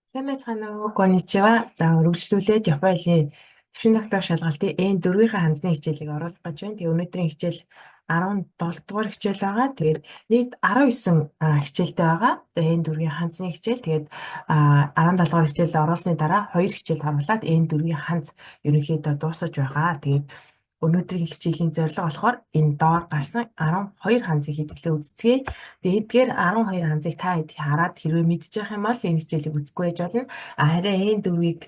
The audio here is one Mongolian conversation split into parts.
Сайн байцгаана уу? Конnichiwa. За үргэлжлүүлээд Японы төвшин доктор шалгалтын N4-ийн хандсны хичээлийг оруулах гэж байна. Тэгээ өнөөдрийн хичээл 17 дугаар хичээл байгаа. Тэгээд нийт 19 хичээлтэй байгаа. Тэгээ N4-ийн хандсны хичээл. Тэгээд 17 дугаар хичээл оруулсны дараа 2 хичээл харуулад N4-ийн хандс ерөнхийдөө дуусаж байгаа. Тэгээд өнөөдрийн хичээлийн зорилго болохоор энэ доор гарсан 12 ханзыг хэдгэлээ үздэцгээе. Тэгээд эдгээр 12 ханзыг та хэд хараад хэрвээ мэдчих байх юм бол энэ хичээлийг үзэхгүй байж болно. Харин энэ дөрвийг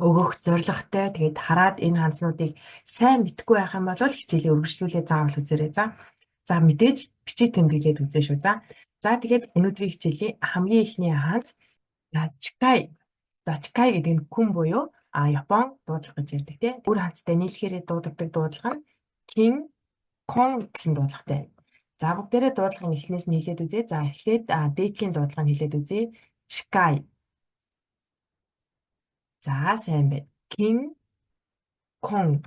өгөх зорилготой тэгээд хараад энэ ханзнуудыг сайн мэдэхгүй байх юм бол хичээлээ үргэлжлүүлээ заавал үзээрэй. За мэдээж бичиж тэмдэглээд үзье шүү. За тэгээд өнөөдрийн хичээлийн хамгийн ихний ханз Чикай. За Чикай гэдэг нь хүн буюу Япон дуудлага гэж ярьдаг тийм. Үр ханцтай нийлэхээр дуудагддаг дуудлага нь Кин Кон гэсэн дуудлагатай байна. За бүгдээрээ дуудлагын эхнээс нь хэлээд үзье. За эхлээд дээдлийн дуудлага нь хэлээд үзье. Чикай. За сайн байна. Кин Кон.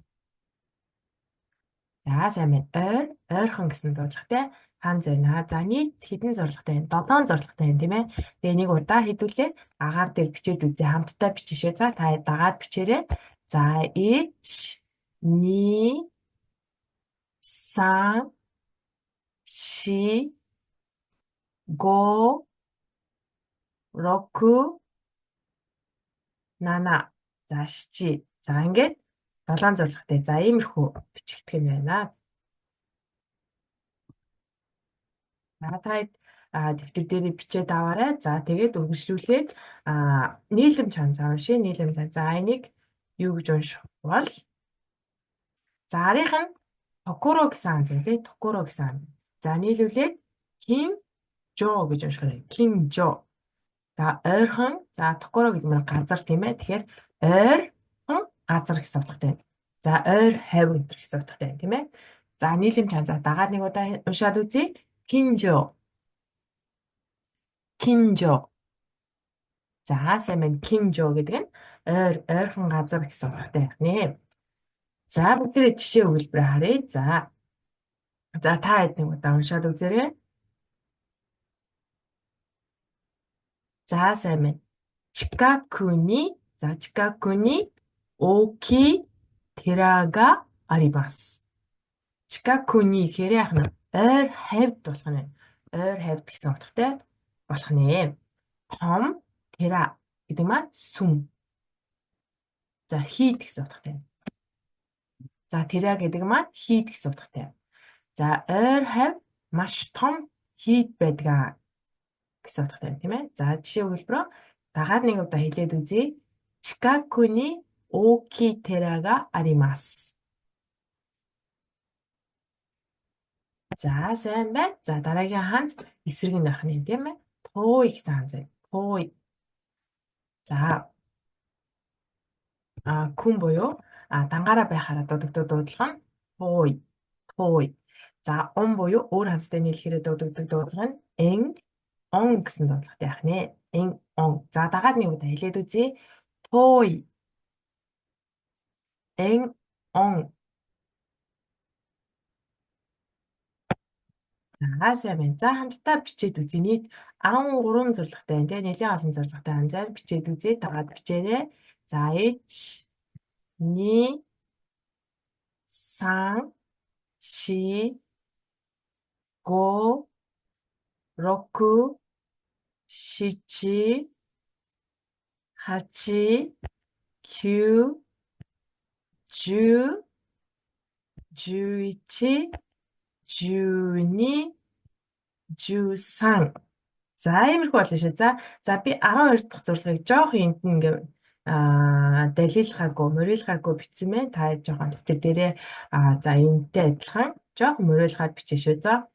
За сайн байна. Ойрхон гэсэн дуудлагатай ханз байна. За нийт хэдэн зорилготой байна? 7 зорилготой байна тийм ээ. Тэгээ нэг удаа хэдүүлээ агаар дээр бичээд үзье. Хамтдаа бичишээ. За та дагаад бичээрэй. За 1 2 3 4 5 6 7. За 7. За ингээд 7 зорилготой. За иймэрхүү бичигдэх юм байна. За та дэвтэр дээр бичээд аваарай. За тэгээд үргэлжлүүлээд нийлэмж ханз уншия. Нийлэмж ханз. За энийг юу гэж унших бол за арийнх нь Токуро гэсэн ханз тий. Токуро гэсэн ханз. За нийлүүлээд Ким Жо гэж унших юм. Ким Жо. За ойрхон. За Токуро гэдэг нь газар тийм ээ. Тэгэхээр ойрхон газар гэсэн утгатай байна. За ойр хавь өнтер гэсэн утгатай байна тийм ээ. За нийлэмж ханз. За дагаад нэг удаа уншаад үзье. Кинжо. Кинжо. За сайн байна. Кинжо гэдэг нь ойрхон газар гэсэн утгатай байна. За бүгдээ жишээ өгүүлбэрээ харъя. За та хэд нэг удаа уншаад үзээрэй. За сайн байна. Чикакуни оки тера га аримасу. Чикакуни гэхээр яах нь ойр хавьд болох нь. Ойр хавьд гэсэн утгатай болох нэ. Том тера гэдэг маань сүм. За хийд гэсэн утгатай. За тера гэдэг маань хийд гэсэн утгатай. За ойр хавь маш том хийд байдаг гэсэн утгатай тийм ээ. За жишээ өгүүлбэрөө дагаад нэг удаа хэлээд үзье. Чикакуни оки тера га аримасу. За сайн байна. За дараагийн ханз эсрэг нь байх нь тийм ээ. Тууй гэсэн ханз байна. Тууй. За хүн буюу дангаараа байхаараа дуудагддаг дуудлага нь тууй. За он буюу өөр ханзтай нийлэхээр дуудагддаг дуудлага нь он гэсэн дуудлагатай байх нэ. Он. За дагаад нэг удаа хэлээд үзье. Тууй. Он. За сайн байна. За хамтдаа бичээд үзье. Нийт 13 зорилготой байна. Тэгээ нэлээд олон зорилготой ханзаар бичээд үзье. Дагаад бичээрэй. За 1 2 3 4 5 6 7 8 9 10 11 12 13. За иймэрхүү болно шүү. За би 12 дахь зорилгыг жоох энд нь ингээ далилгаагүй, мөрөөлгаагүй бичсэн байна. Та жоохон дэвтэр дээрээ за энэтэй адилхан жоох мөрөөлгаад бичээ шүү.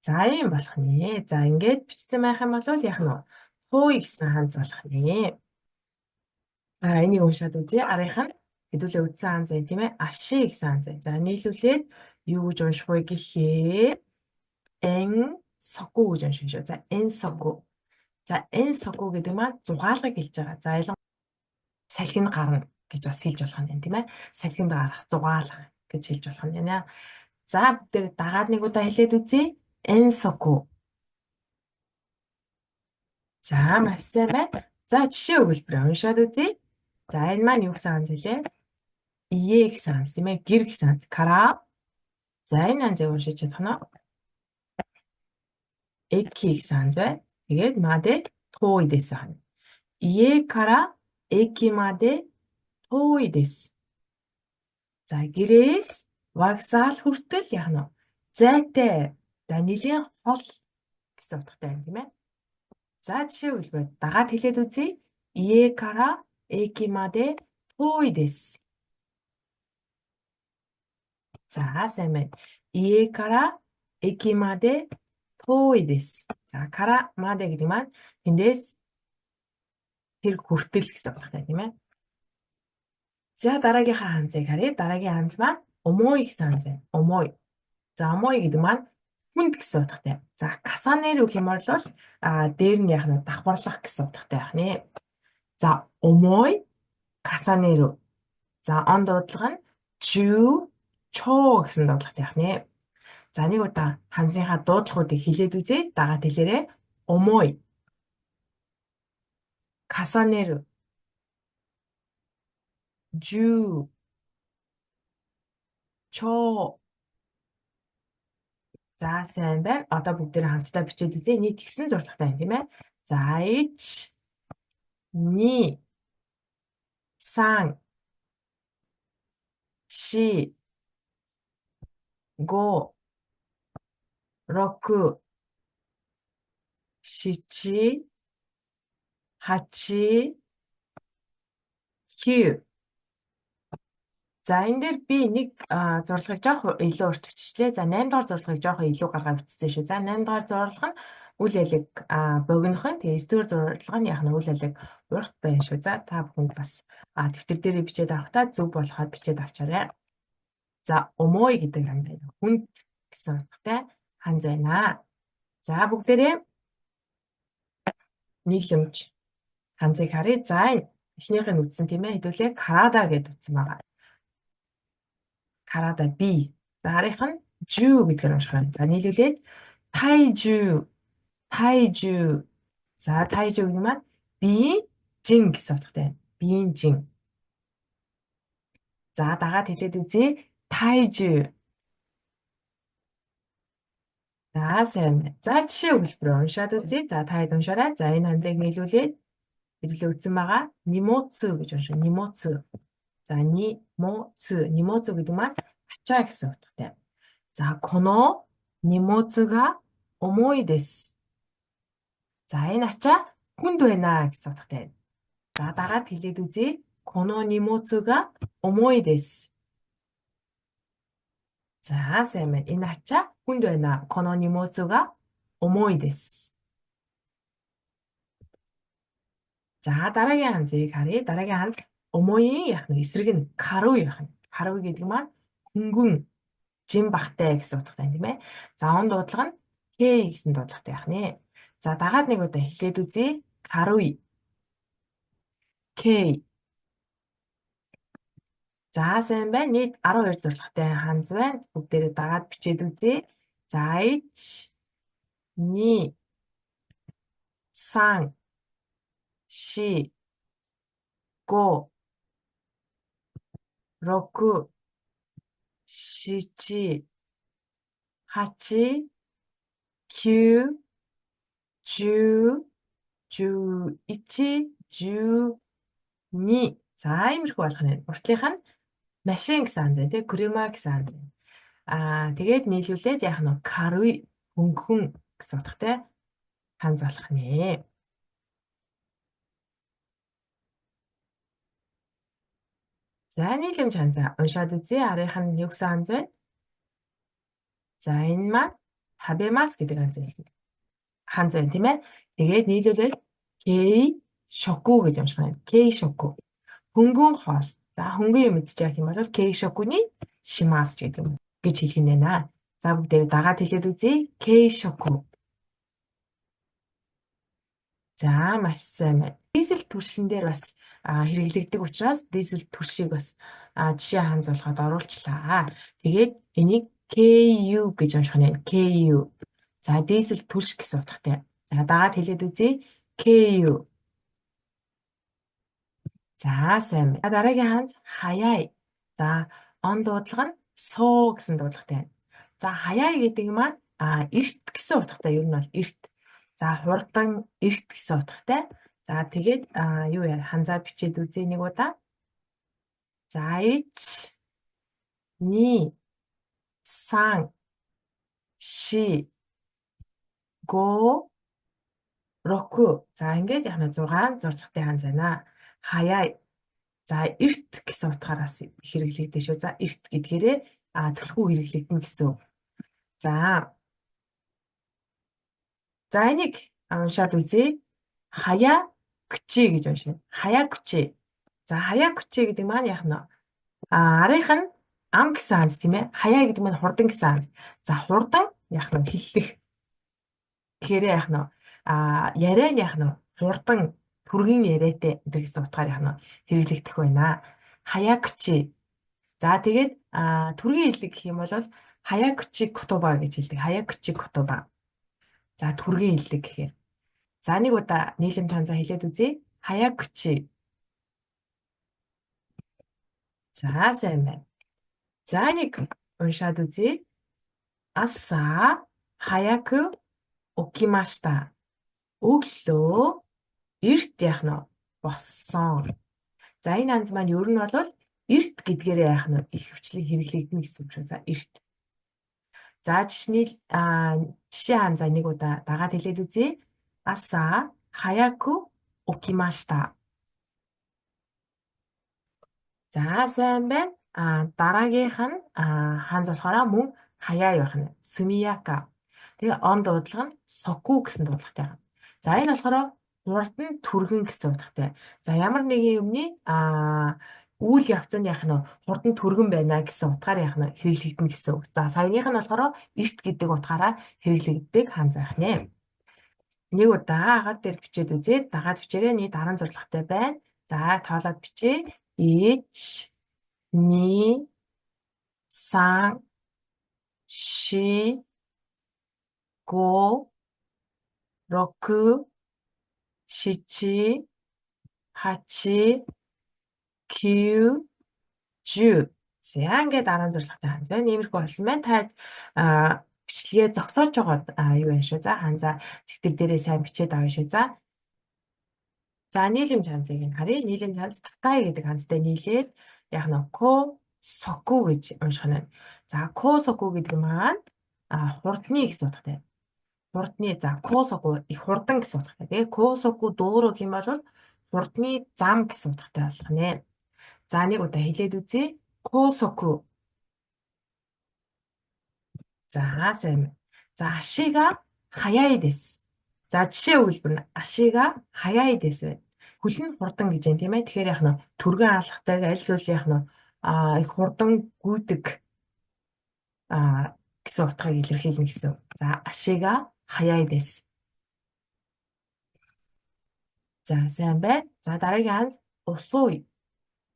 За ийм болох нэ. За ингээд бичсэн байх юм бол яах нь вэ? Тууй гэсэн ханз болох нэ. Энийг уншаад үзье. Арийнх нь хэдүүлээ үдсэн ханз байна тийм ээ. Аши гэсэн ханз байна. За нийлүүлээд юу гэж унших вэ гэхээр соку гэж унших шүү. За соку. За соку гэдэг маань зугаалгыг хэлж байгаа. За салхинд гарна гэж бас хэлж болох юм тийм ээ. Салхинд гарах, зугаалах гэж хэлж болох юм байна. За бүгд дагаад нэг удаа хэлээд үзье. Соку. За маш сайн байна. За жишээ өгүүлбэрээ уншаад үзье. За энэ маань юу гэсэн ханз вэ? Ие гэсэн ханз тийм ээ. Гэр гэсэн ханз. Кара. За энэ ханзыг уншиж чадах нь эки гэсэн ханз байна. Тэгээд маде той дэс байна. Ие кара эки маде той дэс. За гэрээс вокзал хүртэл яах нь вэ? Зайтай. За нэлийн хол гэсэн утгатай байна тийм ээ. За жишээ хэлбэл дагаад хэлээд үзье. Ие кара эки маде той дэс. За сайн байна. Ие кара эки маде той дэс. За кара маде гэдэг маань тэндээс тэр хүртэл гэсэн утгатай тийм ээ. За дараагийнхаа ханзыг харъя. Дараагийн ханз маань омой гэсэн ханз байна. Омой. За омой гэдэг маань хүнд гэсэн утгатай. За касанер гэх юм бол дээр нь яг нь давхарлах гэсэн утгатай байх нэ. За омой касанер. За он дуудлага нь чүү чоо гэсэн дуудлагатай байх нэ. За нэг удаа ханзынхаа дуудлагуудыг хэлээд үзье. Дагаад хэлээрэй. Омой касанер жүү чоо. За сайн байна. Одоо бүгдээрээ хамтдаа бичээд үзье. Нийт 9 зурлагтай байна тийм ээ. За 1 2 3 4 5 6 7 8 9. За энэ дээр би нэг зурлагыг жоох илүү урт биччихлээ. За 8 дугаар зурлагыг жоох илүү гаргаад бичсэн шүү. За 8 дугаар зурлага нь үйл ялэг богинох нь. Тэгээ 9 дугаар зурлага нь яг нь үйл ялэг урт байна шүү. За та бүхэнд бас дэвтэр дээрээ бичээд авахтаа зөв болоход бичээд авчаарай. За омой гэдэг ханз байна. Хүнд гэсэн утгатай ханз байна. За бүгдээрээ нийлэмж ханзыг харъя. За энэ эхнийх нь үтсэн тийм ээ. Хэдүүлээ Карада гэдээ үтсэн байгаа. Карада би. За харих нь жүү гэдгээр унших байна. За нийлүүлээд тайжүү. Тайжүү. За тайжүү гэдэг маань биеийн жин гэсэн утгатай байна. Биеийн жин. За дагаад хэлээд үзье. Тайжүү. За сайн байна. За жишээ өгүүлбэр уншаад үзье. За таад уншаарай. За энэ ханзыг нийлүүлээд хэвлээ үтсэн байгаа. Нимоцу гэж уншаа. Нимоцу. За нимоцу. Нимоцу гэдэг маань ачаа гэсэн утгатай. За коно нимоцуга омой дэс. За энэ ачаа хүнд байна гэсэн утгатай байна. За дагаад хэлээд үзье. Коно нимоцуга омой дэс. За сайн байна. Энэ ачаа хүнд байна. Коно нимоцуга омой дэс. За дараагийн ханзыг харъя. Дараагийн ханз омоийн яг нэг эсрэг нь каруй байх нь. Каруй гэдэг маань хөнгөн жин бахтай гэсэн утгатай тийм ээ. За он дуудлага нь кей гэсэн дуудлагатай байх нэ. За дагаад нэг удаа хэлээд үзье. Каруй. Кей. За сайн байна. Нийт 12 зурлагтай ханз байна. Бүгдээрээ дагаад бичээд үзье. За 1 2 3 4 5 6 7 8 9 10 11 12. За иймэрхүү болох нь. Уртлынх нь машин гэсэн ханз байна тий. Крема гэсэн ханз байна. Тэгээд нийлүүлээд яг нь каруй хөнгөн гэсэн утгатай ханз болох нэ. За нийлэмж ханзаа уншаад үзье. Арийнх нь юу гэсэн ханз байна? За энэ маань хабемас гэдэг ханз байсан. Ханз байна тийм ээ. Тэгээд нийлүүлээд кей шоку гэж унших байна. Кей шоку. Хөнгөн хоол. За хөнгөн юм идчих юм бол кей шокуны шимас гэдэг юм гэж хэлэх юм байна. За бүгдээ дагаад хэлээд үзье. Кей шоку. За маш сайн байна. Дизель түлшин дээр бас хэрэглэгдэх учраас дизель түлшийг бас жишээ ханз болгоод оруулчлаа. Тэгээд энийг KU гэж унших нь KU. За дизель түлш гэсэн утгатай. За дагаад хэлээд үзье. KU. За сайн байна. Дараагийн ханз хаяа. За он дуудлага нь суу гэсэн дуудлагатай байна. За хаяа гэдэг маань эрт гэсэн утгатай. Ер нь бол эрт. За хурдан эрт гэсэн утгатай. За тэгээд юу яа ханзаа бичээд үзье нэг удаа. За ич ни сан ши го року. За ингээд яг нь 6 зорилготой ханз байна. Хаяа. За эрт гэсэн утгаараас хэрэглэгдэж шүү. За эрт гэдгээрээ түлхүү хэрэглэгдэнэ гэсэн. За. За энийг уншаад үзье. Хаяа күчи гэж уншина. Хаяа күчи. За хаяа күчи гэдэг маань яг нь арийнх нь ам гэсэн ханз тийм ээ. Хаяа гэдэг маань хурдан гэсэн ханз. За хурдан яг нь хиллэх. Тэгэхээр яг нь яриа нь яг нь хурдан түргийн яриатай энэ гэсэн утгаар яг нь хэрэглэгдэх байна. Хаяа күчи. За тэгээд түргийн хэллэг гэх юм бол хаяа күчи котоба гэж хэлдэг. Хаяа күчи котоба. За түргийн хэллэг гэхээр. За нэг удаа нийлэмж ханзаа хэлээд үзье. Хаяа күчи. За сайн байна. За нэг уншаад үзье. Аса хаяку окимашта. Өглөө эрт яах нь боссон. За энэ ханз маань ер нь бол эрт гэдгээрээ яах нь их хвчлэг хэрэглэгдэнэ гэсэн үг шүү. За эрт. За жишээ ханзаа нэг удаа дагаад хэлээд үзье. Аса хаяку окимашта. За сайн байна. Дараагийнх нь ханз болохоор мөн хаяа байх нь. Сумияка. Тэгээ он дуудлага нь соку гэсэн дуудлагатай байна. За энэ болохоор хурдан түргэн гэсэн утгатай. За ямар нэгэн юмний үйл явц нь яах нь хурдан түргэн байна гэсэн утгаар яах нь хэрэглэгдэнэ гэсэн үг. За саяных нь болохоор эрт гэдэг утгаараа хэрэглэгддэг ханз байх нэ. Нэг удаа агаар дээр бичээд үзээд дагаад бичээрэй. Нийт 10 зорилготой байна. За тоолоод бичээ. Ич ни сан ши го року шичи хачи кью жу. За ингээд 10 зорилготой ханз байна. Иймэрхүү болсон байна. Та бичлэгээ зогсоож жагаад юу байна шүү. За ханзаа тэтг дээрээ сайн бичээд авъя шүү. За нийлэмж ханзыг нь харъя. Нийлэмж ханз такай гэдэг ханзтай нийлээд яг нь ко соку гэж унших нь. За ко соку гэдэг маань хурдны гэсэн утгатай. Хурдны за ко соку их хурдан гэсэн утгатай. Тэгээ ко соку дөөрөө гэм бол хурдны зам гэсэн утгатай болох нэ. За нэг удаа хэлээд үзье. Ко соку. За сайн. За ашига хаяа дэс. За жишээ өгүүлбэр нь ашига хаяа дэс байна. Хөл нь хурдан гэж юм тийм ээ. Тэгэхээр яг нь түргэн алхахтайг аль зүйл яг нь их хурдан гүйдэг гэсэн утгыг илэрхийлнэ гэсэн. За ашига хаяа дэс. За сайн байна. За дараагийн ханз усуй.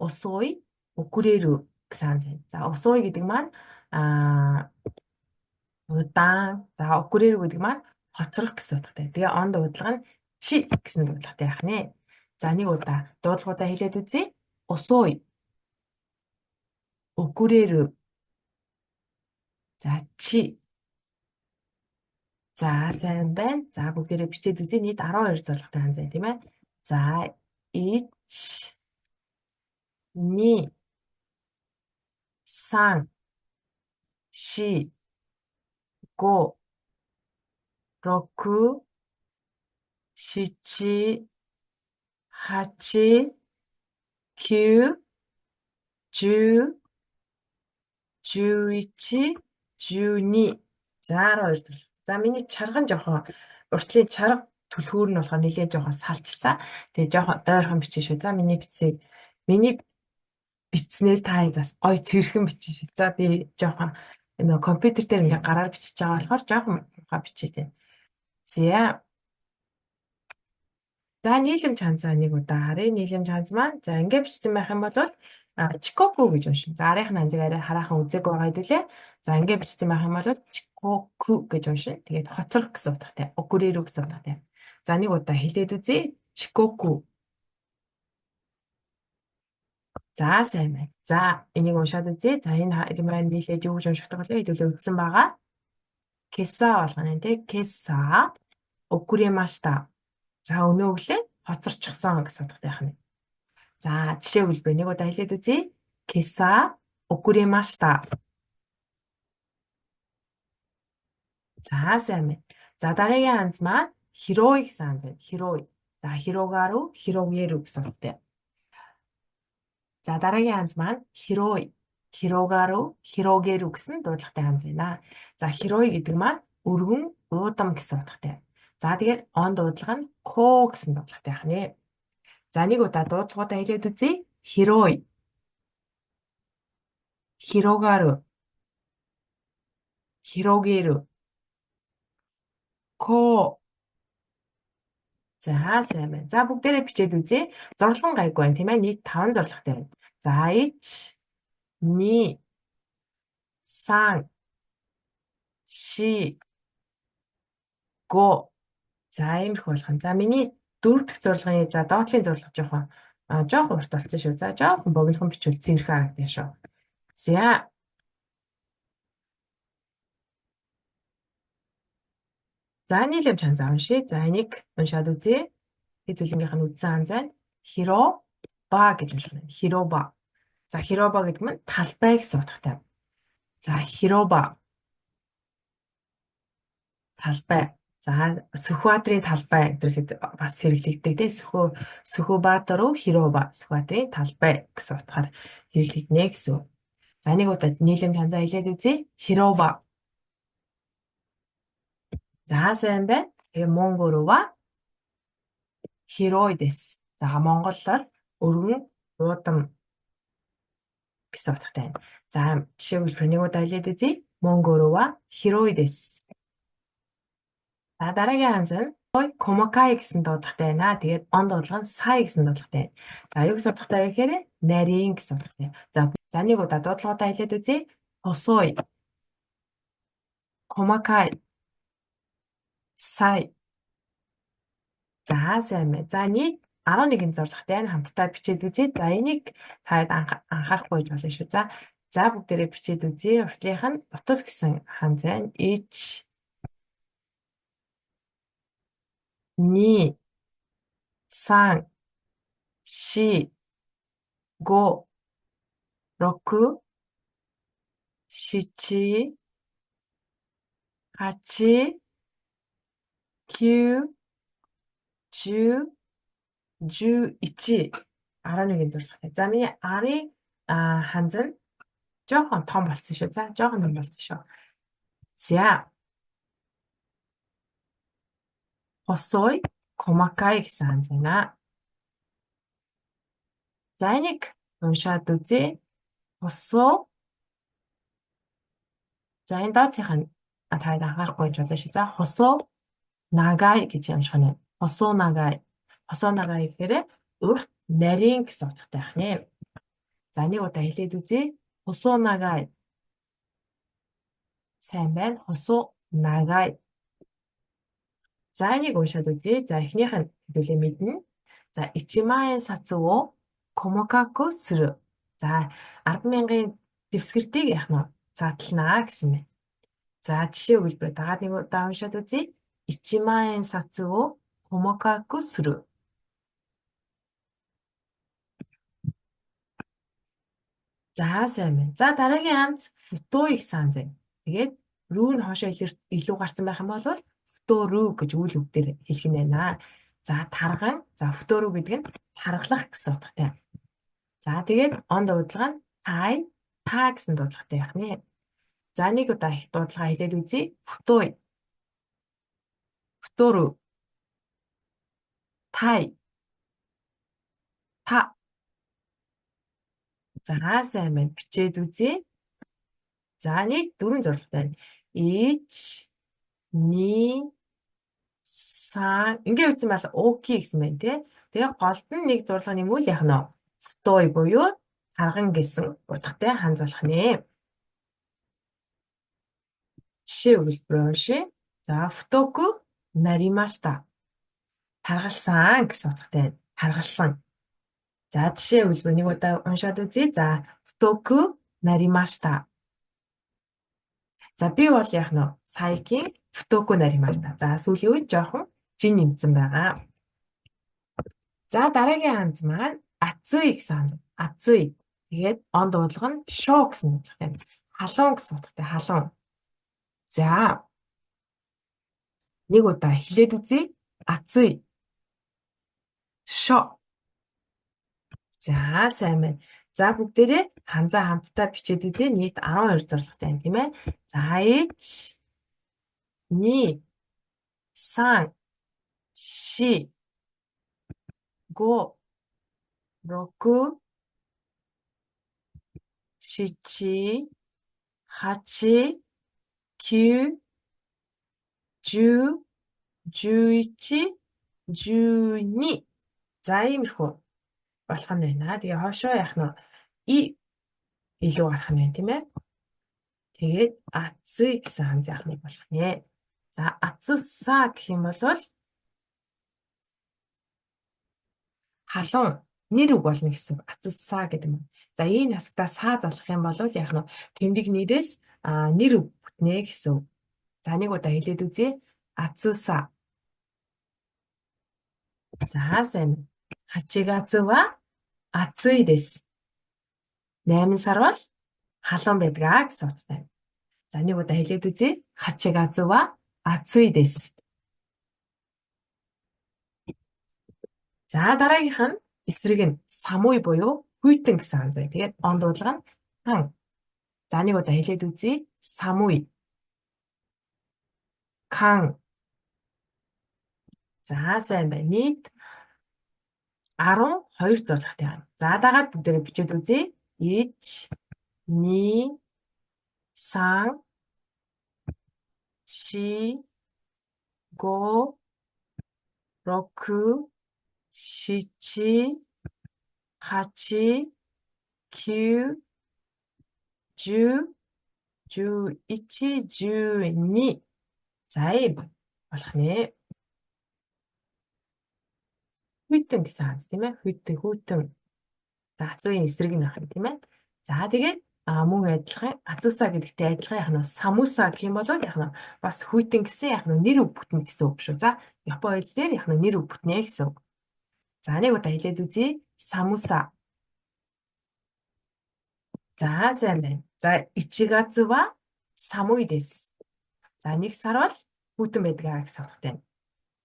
Усуй укурэрү гэсэн ханз байна. За усуй гэдэг маань удаан. За укурэрү гэдэг маань хоцрох гэсэн утгатай. Тэгээ он дуудлага нь чи гэсэн дуудлагатай байх нэ. За нэг удаа дуудлагуудаа хэлээд үзье. Усуй укурэрү. За чи. За сайн байна. За бүгдээрээ бичээд үзье. Нийт 12 зорилготой ханз байна тийм ээ. За ич ни сан ши го року шичи хачи кью жу жуичи жуни. За 12 зорилго. За миний чарган жоохон уртлын чарга түлхүүр нь болохоор нэлээд жоохон салчлаа. Тэгээ жоохон ойрхон бичиж шүү. За миний бичснээс та бас гой цэрхэн бичиж шүү. За би жоохон компьютер дээр ингээ гараар бичиж байгаа болохоор жоохон муухай бичиж байна. За нийлэмж ханзаа нэг удаа харъя. Нийлэмж ханз маань за ингээ бичсэн байх юм бол чикоку гэж уншина. За арийнхын ханзыг арай хараахан үзээгүй байгаа хэдүүлээ. За ингээ бичсэн байх юм бол чикоку гэж уншина. Тэгээд хоцрох гэсэн утгатай. Окурэрү гэсэн утгатай. За За нэг удаа хэлээд үзье. Чикоку. За сайн байна. За энийг уншаад үзье. За энэ хоёрын маань нийлээд юу гэж уншдаг вэ? Хэдүүлээ үздсэн байгаа. Кеса болгоно тий. Кеса окуремашта. За өнөө өглөө хоцорчихсон гэсэн утгатай байна. За жишээ хэлбэ нэг удаа хэлээд үзье. Кеса окуремашта. За сайн байна. За дараагийн ханз маань хирой гэсэн ханз байна. Хирой. За хирогару, хирогеру гэсэн утгатай. За дараагийн ханз маань хирой. Хирогару, хирогеру гэсэн дуудлагатай ханз байна. За хирой гэдэг маань өргөн, уудам гэсэн утгатай. За тэгээд он дуудлага нь ко гэсэн дуудлагатай байна. За нэг удаа дуудлагуудаа хэлээд үзье. Хирой. Хирогару. Хирогеру. Ко. За сайн байна. За бүгдээрээ бичээд үзье. Зурлан гайгүй байна тийм ээ. Нийт 5 зурлагтай байна. За 1 2 3 4 5. За иймэрхүү болох нь. За миний 4 дахь зурлагын за доотлын зурлага жоохон урт болсон шүү. За жоохон богинохон бичвэл цэвэрхэн харагдана шүү. За за нийлэмж ханзаа уншия. За энийг уншаад үзье. Хэдүүлгийнх нь үдсэн ханзаа нь хироба гэж унших нь. Хироба. За хироба гэдэг нь талбай гэсэн утгатай. За хироба. Талбай. За Сүхбаатарын талбай гэхэд бас хэрэглэгддэг тийм Сүхбаатар хироба Сүхбаатарын талбай гэсэн утгаар хэрэглэгдэнэ гэсэн. За нэг удаа нийлэмж ханзаа хэлээд үзье. Хироба. За сайн байна. Тэгээ Монголова хирой дэс. За монголоор өргөн уудам гэсэн утгатай байна. За жишээлбэл нэг удаа хэлээд үзье. Монголова хирой дэс. За дараагийн ханз нь комакай гэсэн дуудлагатай байна. Тэгээд он дуудлага нь сай гэсэн дуудлагатай байна. За юу гэсэн утгатай вэ гэхээр нарийн гэсэн утгатай. За нэг удаа дуудлагуудаа хэлээд үзье. Хосой. Комакай. Сай. За сайн байна. За нийт 11 зурлагтай байна. Хамтдаа бичээд үзье. За энийг таад анхаарахгүй байж болно шүү. За бүгдээрээ бичээд үзье. Уртлынх нь утас гэсэн ханз байна. Ич 2 3 4 5 6 7 8 9 10 11 11 зурлагтай. За миний арын ханз нь жоохон том болсон шүү. За жоохон том болсон шүү. За хосой комакай гэсэн ханз байна. За энийг уншаад үзье. Хосоо. За энэ доотынх нь таад анхаарахгүй байж болно шүү. За хосоо нагай гэж унших нь. Хосоо нагай. Хосоо нагай гэхээр урт нарийн гэсэн утгатай байна. За нэг удаа хэлээд үзье. Хосоо нагай. Сайн байна. Хосоо нагай. За энийг уншаад үзье. За эхнийх нь хэдүүлээ мэднэ. За ичимаен сацуу комокаку сүрү. За 10,000-ын дэвсгэртийг яах нь задлнаа гэсэн мэ. За жишээ өгүүлбэрээ дагаад нэг удаа уншаад үзье. Ичимаен сацуу комокаку сүрү. За сайн байна. За дараагийн ханз футуй гэсэн ханз байна. Тэгээд рүү нь хоошоо илүү гарсан байх юм бол футуру гэж үйл үг дээр хэлэх нь байна. За тарган, за футуру гэдэг нь таргалах гэсэн утгатай. За тэгээд он дуудлага нь та гэсэн дуудлагатай байх нэ. За нэг удаа дуудлага хэлээд үзье. Футуй. Футуру. Тай. Та. За сайн байна. Бичээд үзье. За нийт 4 зурлагтай байна. 1 2 3 ингээд үтсэн бол окей гэсэн байна тий. Тэгээ голд нь нэг зурлага нэмүүл яах нь футой буюу тарган гэсэн утгатай ханз болох нэ. Жишээ өгүүлбэр уншия. За футоку наримашта. Таргалсан гэсэн утгатай байна. Таргалсан. За жишээ хэлбэр нэг удаа уншаад үзье. За футоку наримашта. За би бол яг нь саягийн футоку наримашта. За сүүлийн үед жоохон жин нэмсэн байгаа. За дараагийн ханз маань ацүй гэсэн ханз. Ацүй. Тэгээд он дуудлага нь шоо гэсэн утгатай. Халуун гэсэн утгатай. Халуун. За нэг удаа хэлээд үзье. Ацүй. Шоо. За сайн байна. За бүгдээрээ ханзаа хамтдаа бичээд үзье. Нийт 12 зорилготой байна тийм ээ. За 1 2 3 4 5 6 7 8 9 10 11 12. За иймэрхүү болох нь байна. Тэгээ хоошоо яах нь илүү гарах нь байна тийм ээ. Тэгээд ацүй гэсэн ханз яах нь болох нэ. За ацуссаа гэх юм бол халуун нэр үг болно гэсэн үг. Ацуссаа гэдэг юм. За энэ хасагтаа саа залах юм бол яах нь тэмдэг нэрээс нэр үг бүтнэ гэсэн үг. За нэг удаа хэлээд үзье. Ацуса. За сайн. Хачигацу ва ацуй дэс. 8 сар бол халуун байдаг гэсэн утгатай. За нэг удаа хэлээд үзье. Хачигацу ва ацуй дэс. За дараагийнх нь эсрэг нь самуй буюу хүйтэн гэсэн ханз бай. Тэгээд он дуудлага нь хан. За нэг удаа хэлээд үзье. Самуй. Кан. За сайн байна. Нийт 12 зорилготой байна. За дагаад бүгдээрээ бичээд үзье. 1 2 3 4 5 6 7 8 9 10 11 12. За ийм болох нэ. Хүйтэн гэсэн ханз тийм ээ. Хүйтэн. За ацуугийн эсрэг нь байх юм тийм ээ. За тэгээд мөн адилхан ацуусаа гэдэгтэй адилхан яах нь самуса гэх юм бол яах нь бас хүйтэн гэсэн яах нь нэр үг бүтнэ гэсэн үг шүү. За Япон хэлээр яах нь нэр үг бүтнэ гэсэн үг. За нэг удаа хэлээд үзье. Самуса. За сайн байна. За ичигацу ва самуй дэс. За нэг сар бол хүйтэн байдаг гэсэн утгатай байна.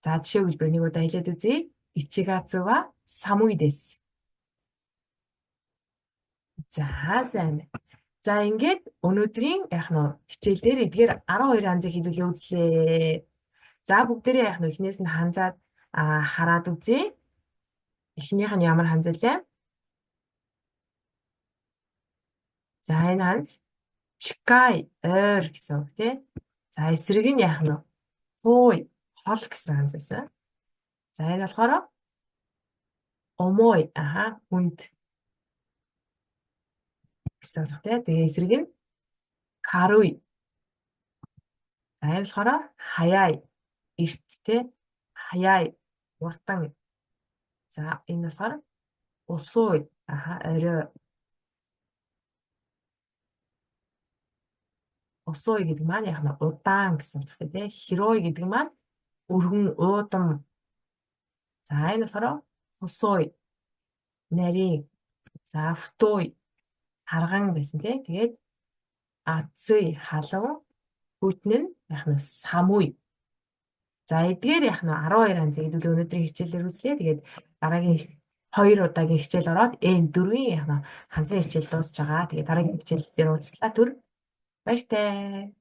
За жишээ хэлбэр нэг удаа хэлээд үзье. Ичигацу ва самуй дэс. За сайн байна. За ингээд өнөөдрийн яах нь хичээл дээр эдгээр 12 ханзыг хэлүүлээ үзлээ. За бүгдээрээ яах нь эхнээс нь ханзаад хараад үзье. Эхнийх нь ямар ханз вэ? За энэ ханз чикай ойр гэсэн үг тий. За эсрэг нь яах нь хууй хол гэсэн ханз байсан. За энэ болохоор омой хүнд гэсэн үг тий. Тэгээ эсрэг нь каруй. За энэ болохоор хаяй эрт тий. Хаяй уртан. За энэ болохоор усуй орой. Усуй гэдэг маань яг нь удаан гэсэн утгатай тий. Хирой гэдэг маань өргөн уудам. За энэ болохоор усуй нарийн. За футуй харган байсан тий. Тэгээд ацүй халуун хүйтэн нь яг нь самуй. За эдгээр яг нь 12 ханзыг хэдүүлээ өнөөдрийн хичээлээр үзлээ. Тэгээд дараагийн 2 удаагийн хичээл ороод энэ 4-ийн яг нь ханзын хичээл дуусж байгаа. Тэгээд дараагийн хичээл дээр уулзлаа түр. Баяртай.